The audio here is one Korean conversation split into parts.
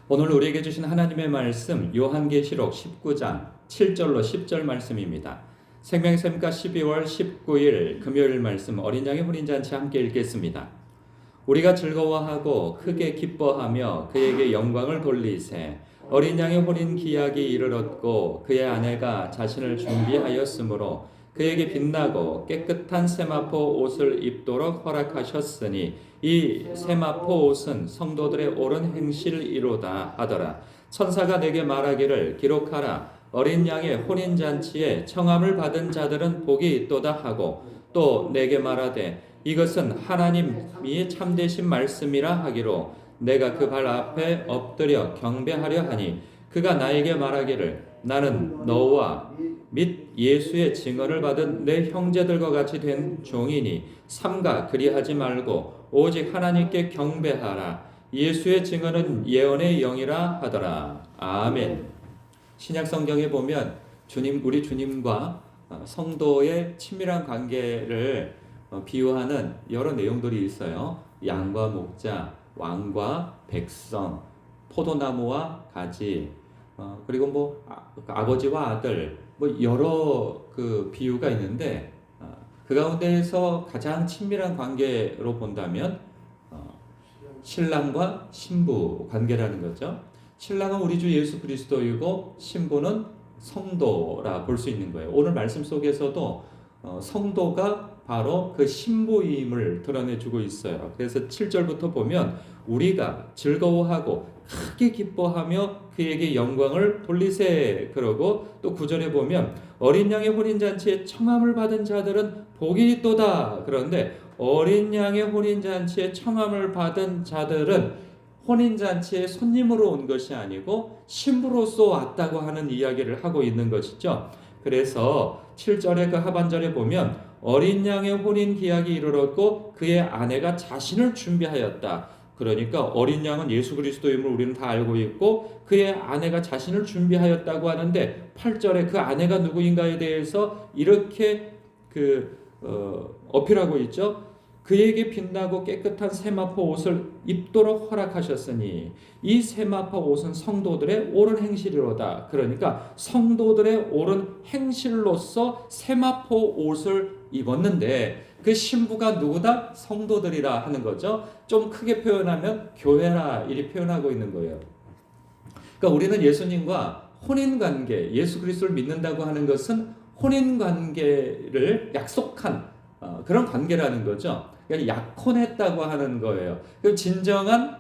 오늘 우리에게 주신 하나님의 말씀 요한계시록 19장 7절로 10절 말씀입니다. 생명샘가 12월 19일 금요일 말씀 어린 양의 혼인잔치 함께 읽겠습니다. 우리가 즐거워하고 크게 기뻐하며 그에게 영광을 돌리세. 어린 양의 혼인 기약이 이르렀고 그의 아내가 자신을 준비하였으므로 그에게 빛나고 깨끗한 세마포 옷을 입도록 허락하셨으니 이 세마포 옷은 성도들의 옳은 행실이로다 하더라. 천사가 내게 말하기를 기록하라. 어린 양의 혼인잔치에 청함을 받은 자들은 복이 있도다 하고 또 내게 말하되 이것은 하나님이 참되신 말씀이라 하기로 내가 그 발 앞에 엎드려 경배하려 하니 그가 나에게 말하기를 나는 너와 및 예수의 증언을 받은 내 형제들과 같이 된 종이니 삼가 그리하지 말고 오직 하나님께 경배하라. 예수의 증언은 예언의 영이라 하더라. 아멘. 신약 성경에 보면 우리 주님과 성도의 친밀한 관계를 비유하는 여러 내용들이 있어요. 양과 목자, 왕과 백성, 포도나무와 가지, 그리고 뭐 아버지와 아들, 뭐 여러 그 비유가 있는데 그 가운데에서 가장 친밀한 관계로 본다면 신랑과 신부 관계라는 거죠. 신랑은 우리 주 예수 그리스도이고 신부는 성도라 볼 수 있는 거예요. 오늘 말씀 속에서도 성도가 바로 그 신부임을 드러내주고 있어요. 그래서 7절부터 보면 우리가 즐거워하고 크게 기뻐하며 그에게 영광을 돌리세 그러고 또 9절에 보면 어린 양의 혼인잔치에 청함을 받은 자들은 복이 있도다. 그런데 어린 양의 혼인잔치에 청함을 받은 자들은 혼인잔치에 손님으로 온 것이 아니고 신부로서 왔다고 하는 이야기를 하고 있는 것이죠. 그래서 7절의 그 하반절에 보면 어린 양의 혼인 기약이 이르렀고 그의 아내가 자신을 준비하였다. 그러니까 어린 양은 예수 그리스도임을 우리는 다 알고 있고 그의 아내가 자신을 준비하였다고 하는데 8절에 그 아내가 누구인가에 대해서 이렇게 어필하고 있죠. 그에게 빛나고 깨끗한 세마포 옷을 입도록 허락하셨으니 이 세마포 옷은 성도들의 옳은 행실이로다. 그러니까 성도들의 옳은 행실로서 세마포 옷을 입었는데 그 신부가 누구다? 성도들이라 하는 거죠. 좀 크게 표현하면 교회라 이리 표현하고 있는 거예요. 그러니까 우리는 예수님과 혼인관계, 예수 그리스도를 믿는다고 하는 것은 혼인관계를 약속한 그런 관계라는 거죠. 그러니까 약혼했다고 하는 거예요. 그럼 진정한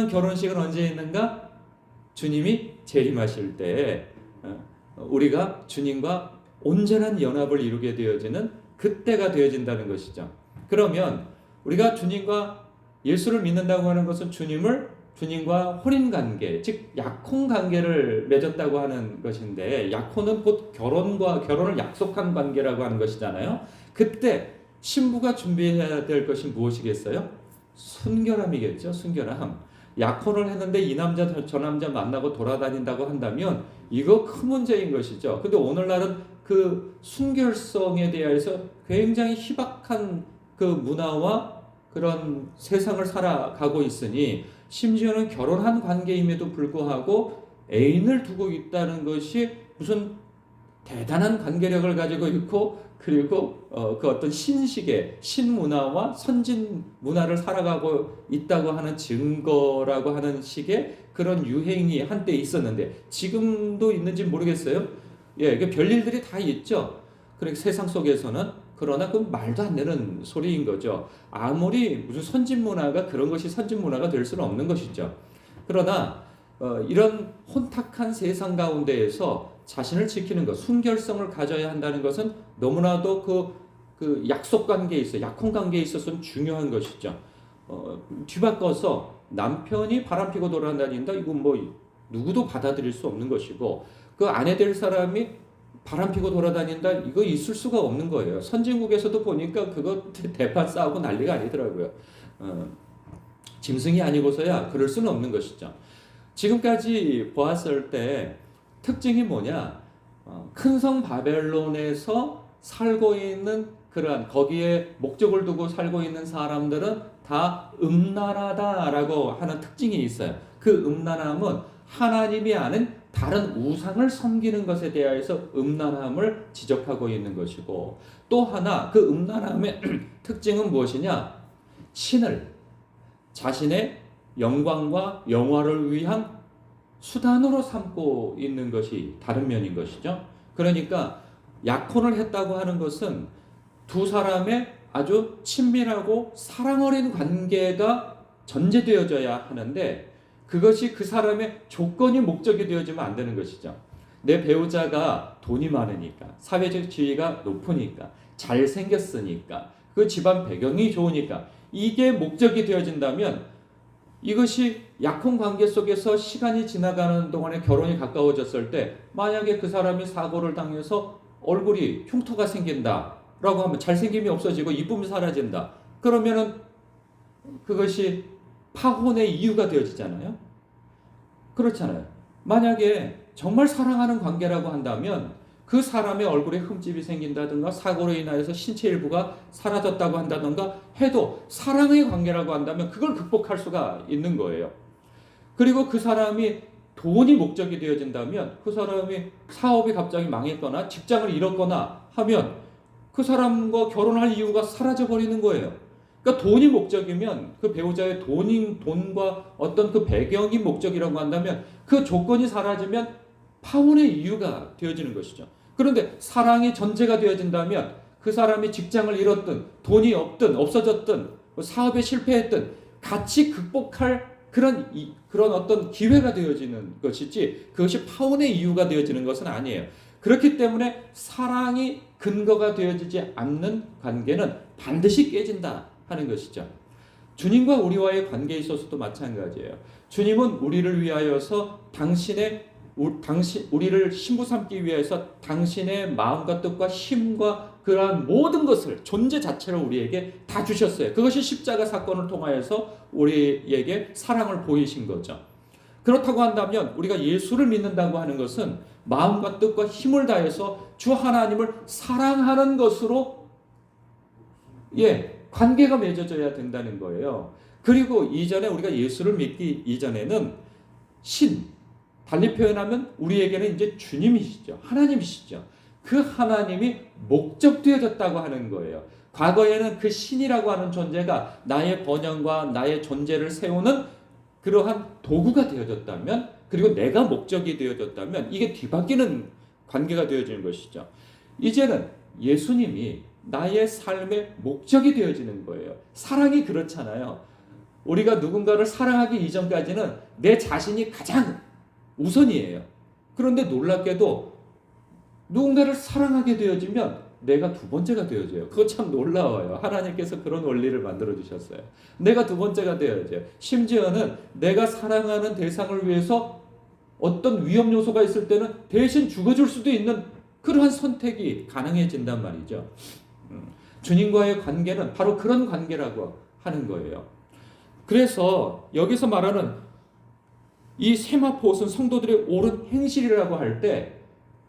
결혼식은 언제 있는가? 주님이 재림하실 때 우리가 주님과 온전한 연합을 이루게 되어지는 그때가 되어진다는 것이죠. 그러면 우리가 주님과 예수를 믿는다고 하는 것은 주님과 혼인관계, 즉 약혼관계를 맺었다고 하는 것인데 약혼은 곧 결혼을 약속한 관계라고 하는 것이잖아요. 그때 신부가 준비해야 될 것이 무엇이겠어요? 순결함이겠죠. 순결함. 약혼을 했는데 이 남자 저 남자 만나고 돌아다닌다고 한다면 이거 큰 문제인 것이죠. 근데 오늘날은 그 순결성에 대해서 굉장히 희박한 그 문화와 그런 세상을 살아가고 있으니 심지어는 결혼한 관계임에도 불구하고 애인을 두고 있다는 것이 무슨 대단한 관계력을 가지고 있고 그리고 그 어떤 신문화와 선진 문화를 살아가고 있다고 하는 증거라고 하는 식의 그런 유행이 한때 있었는데 지금도 있는지 모르겠어요. 예, 그 별일들이 다 있죠. 그러니까 세상 속에서는 그러나 그 말도 안 되는 소리인 거죠. 아무리 무슨 선진 문화가 그런 것이 선진 문화가 될 수는 없는 것이죠. 그러나 이런 혼탁한 세상 가운데에서 자신을 지키는 것, 순결성을 가져야 한다는 것은 너무나도 그 약속 관계에 있어, 약혼 관계에 있어서는 중요한 것이죠. 뒤바꿔서 남편이 바람피고 돌아다닌다, 이건 뭐 누구도 받아들일 수 없는 것이고, 그 아내 될 사람이 바람피고 돌아다닌다, 이거 있을 수가 없는 거예요. 선진국에서도 보니까 그거 대판 싸우고 난리가 아니더라고요. 짐승이 아니고서야 그럴 수는 없는 것이죠. 지금까지 보았을 때 특징이 뭐냐? 큰 성 바벨론에서 살고 있는 그러한 거기에 목적을 두고 살고 있는 사람들은 다 음란하다라고 하는 특징이 있어요. 그 음란함은 하나님이 아는 다른 우상을 섬기는 것에 대하여서 음란함을 지적하고 있는 것이고, 또 하나 그 음란함의 특징은 무엇이냐? 신을 자신의 영광과 영화를 위한 수단으로 삼고 있는 것이 다른 면인 것이죠. 그러니까 약혼을 했다고 하는 것은 두 사람의 아주 친밀하고 사랑 어린 관계가 전제되어져야 하는데, 그것이 그 사람의 조건이 목적이 되어지면 안 되는 것이죠. 내 배우자가 돈이 많으니까, 사회적 지위가 높으니까, 잘생겼으니까, 그 집안 배경이 좋으니까 이게 목적이 되어진다면, 이것이 약혼 관계 속에서 시간이 지나가는 동안에 결혼이 가까워졌을 때 만약에 그 사람이 사고를 당해서 얼굴이 흉터가 생긴다라고 하면, 잘생김이 없어지고 이쁨이 사라진다, 그러면은 그것이 파혼의 이유가 되어지잖아요. 그렇잖아요. 만약에 정말 사랑하는 관계라고 한다면 그 사람의 얼굴에 흠집이 생긴다든가 사고로 인하여서 신체 일부가 사라졌다고 한다든가 해도 사랑의 관계라고 한다면 그걸 극복할 수가 있는 거예요. 그리고 그 사람이 돈이 목적이 되어진다면, 그 사람이 사업이 갑자기 망했거나 직장을 잃었거나 하면 그 사람과 결혼할 이유가 사라져 버리는 거예요. 그러니까 돈이 목적이면, 그 배우자의 돈과 어떤 그 배경이 목적이라고 한다면 그 조건이 사라지면 파혼의 이유가 되어지는 것이죠. 그런데 사랑이 전제가 되어진다면 그 사람이 직장을 잃었든 돈이 없든 없어졌든 사업에 실패했든 같이 극복할 그런 어떤 기회가 되어지는 것이지, 그것이 파혼의 이유가 되어지는 것은 아니에요. 그렇기 때문에 사랑이 근거가 되어지지 않는 관계는 반드시 깨진다 하는 것이죠. 주님과 우리와의 관계에 있어서도 마찬가지예요. 주님은 우리를 위하여서 우리를 신부 삼기 위해서 당신의 마음과 뜻과 힘과 그러한 모든 것을, 존재 자체를 우리에게 다 주셨어요. 그것이 십자가 사건을 통하여서 우리에게 사랑을 보이신 거죠. 그렇다고 한다면 우리가 예수를 믿는다고 하는 것은 마음과 뜻과 힘을 다해서 주 하나님을 사랑하는 것으로 관계가 맺어져야 된다는 거예요. 그리고 이전에 우리가 예수를 믿기 이전에는 달리 표현하면 우리에게는 이제 주님이시죠. 하나님이시죠. 그 하나님이 목적되어졌다고 하는 거예요. 과거에는 그 신이라고 하는 존재가 나의 번영과 나의 존재를 세우는 그러한 도구가 되어졌다면, 그리고 내가 목적이 되어졌다면 이게 뒤바뀌는 관계가 되어지는 것이죠. 이제는 예수님이 나의 삶의 목적이 되어지는 거예요. 사랑이 그렇잖아요. 우리가 누군가를 사랑하기 이전까지는 내 자신이 가장 우선이에요. 그런데 놀랍게도 누군가를 사랑하게 되어지면 내가 두 번째가 되어져요. 그거 참 놀라워요. 하나님께서 그런 원리를 만들어 주셨어요. 내가 두 번째가 되어져요. 심지어는 내가 사랑하는 대상을 위해서 어떤 위험 요소가 있을 때는 대신 죽어줄 수도 있는 그러한 선택이 가능해진단 말이죠. 주님과의 관계는 바로 그런 관계라고 하는 거예요. 그래서 여기서 말하는 이 세마포 옷은 성도들의 옳은 행실이라고 할 때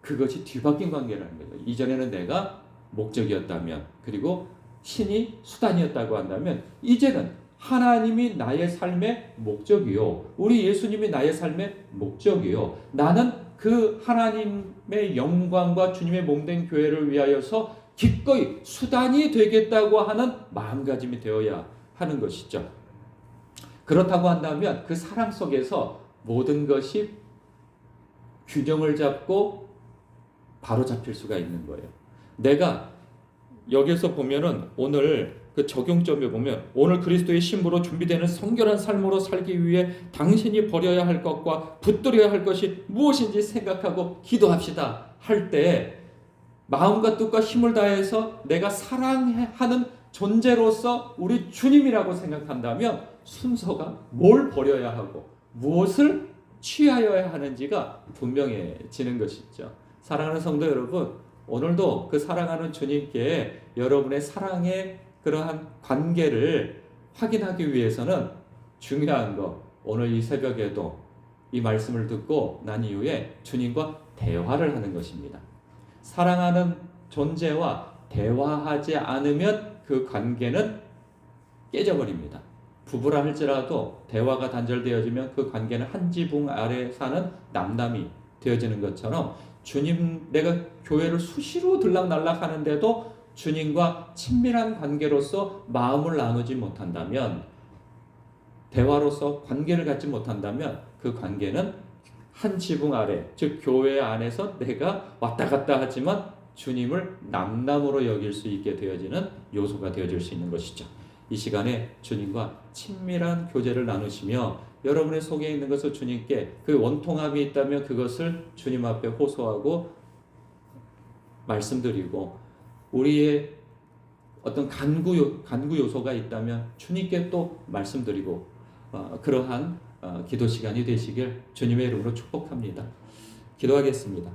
그것이 뒤바뀐 관계라는 거예요. 이전에는 내가 목적이었다면, 그리고 신이 수단이었다고 한다면, 이제는 하나님이 나의 삶의 목적이요, 우리 예수님이 나의 삶의 목적이요, 나는 그 하나님의 영광과 주님의 몸된 교회를 위하여서 기꺼이 수단이 되겠다고 하는 마음가짐이 되어야 하는 것이죠. 그렇다고 한다면 그 사랑 속에서 모든 것이 균형을 잡고 바로 잡힐 수가 있는 거예요. 내가 여기서 보면은 오늘 그 적용점에 보면, 오늘 그리스도의 신부로 준비되는 성결한 삶으로 살기 위해 당신이 버려야 할 것과 붙들어야 할 것이 무엇인지 생각하고 기도합시다 할 때, 마음과 뜻과 힘을 다해서 내가 사랑하는 존재로서 우리 주님이라고 생각한다면 순서가 뭘 버려야 하고 무엇을 취하여야 하는지가 분명해지는 것이죠. 사랑하는 성도 여러분, 오늘도 그 사랑하는 주님께 여러분의 사랑의 그러한 관계를 확인하기 위해서는 중요한 거, 오늘 이 새벽에도 이 말씀을 듣고 난 이후에 주님과 대화를 하는 것입니다. 사랑하는 존재와 대화하지 않으면 그 관계는 깨져버립니다. 부부라 할지라도 대화가 단절되어지면 그 관계는 한 지붕 아래 사는 남남이 되어지는 것처럼 주님, 내가 교회를 수시로 들락날락 하는데도 주님과 친밀한 관계로서 마음을 나누지 못한다면, 대화로서 관계를 갖지 못한다면 그 관계는 한 지붕 아래, 즉 교회 안에서 내가 왔다 갔다 하지만 주님을 남남으로 여길 수 있게 되어지는 요소가 되어질 수 있는 것이죠. 이 시간에 주님과 친밀한 교제를 나누시며 여러분의 속에 있는 것을 주님께, 그 원통함이 있다면 그것을 주님 앞에 호소하고 말씀드리고, 우리의 어떤 간구 요소가 있다면 주님께 또 말씀드리고, 그러한 기도 시간이 되시길 주님의 이름으로 축복합니다. 기도하겠습니다.